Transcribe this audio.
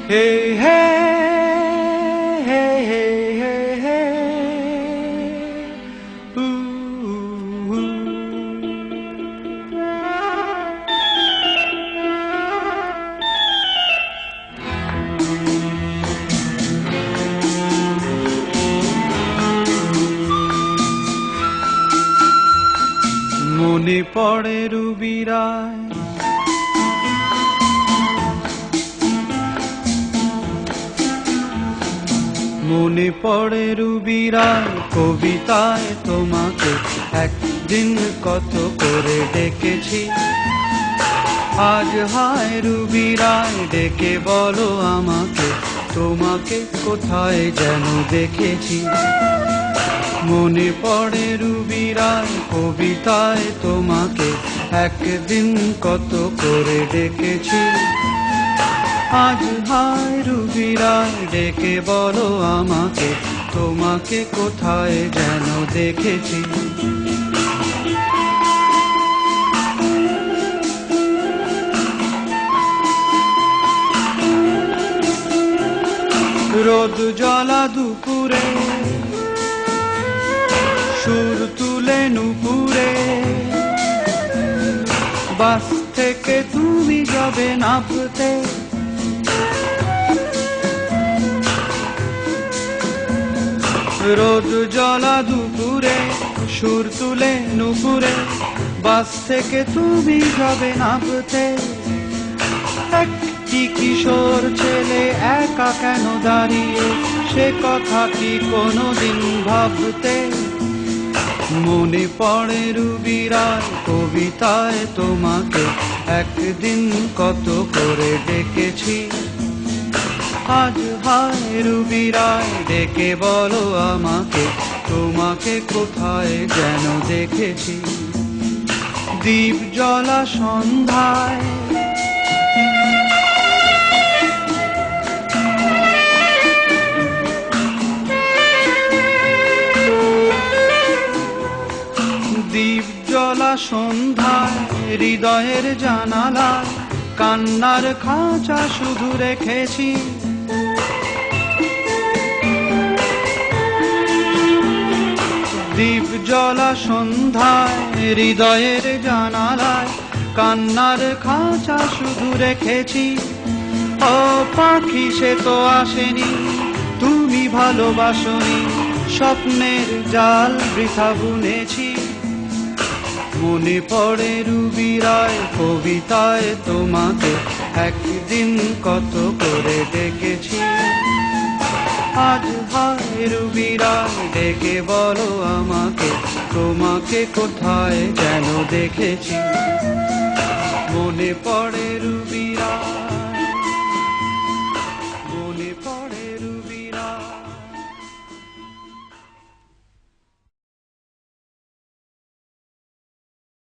Hey, hey, hey, hey, hey, hey. Ooh, মনে পড়ে রুবিরায় মনে পড়ে রুবিরায় কবিতায় তোমাকে একদিন কত করে ডেকেছি। আজ হায় রুবিরায় ডেকে বলো আমাকে, তোমাকে কোথায় যেন দেখেছি। মনে পড়ে রুবিরায় কবিতায় তোমাকে একদিন কত করে ডেকেছি। আজ হায় রুবিরায় ডেকে বলো আমাকে, তোমাকে কোথায় যেন দেখেছি। রোদ জ্বলা দুপুরে সুর তুলে নুপুরে, বাস থেকে তুমি যাবে নামতে। রোদ জ্বলা দুপুরে সুর তুলে নুপুরে, বাস থেকে তুমি যাবে নামতে। একটি কিশোর ছেলে একা কেন দাঁড়িয়ে, সে কথা কি কোনোদিন ভাবতে? মনে পড়ে রুবিরায় কবিতায় তোমাকে একদিন কত করে ডেকেছি। আজ হায় রুবিরায় ডেকে বলো আমাকে, তোমাকে কোথায় যেন দেখেছি। দ্বীপ জ্বলা সন্ধ্যায় দ্বীপ জ্বলা সন্ধ্যায় হৃদয়ের জানালায় কান্নার খাঁচা শুধু রেখেছি। দ্বীপ জ্বলা সন্ধ্যায় হৃদয়ের জানালায় কান্নার খাঁচা শুধু রেখেছি। ও পাখি সে তো আসেনি, তুমি ভালোবাসনি, স্বপ্নের জাল বৃথা বুনেছি। মনে পড়ে রুবিরায় কবিতায় তোমাকে একদিন কত করে ডেকেছি। আজ হায় রুবিরায় ডেকে বলো আমাকে, তোমাকে কোথায় যেন দেখেছি। মনে পড়ে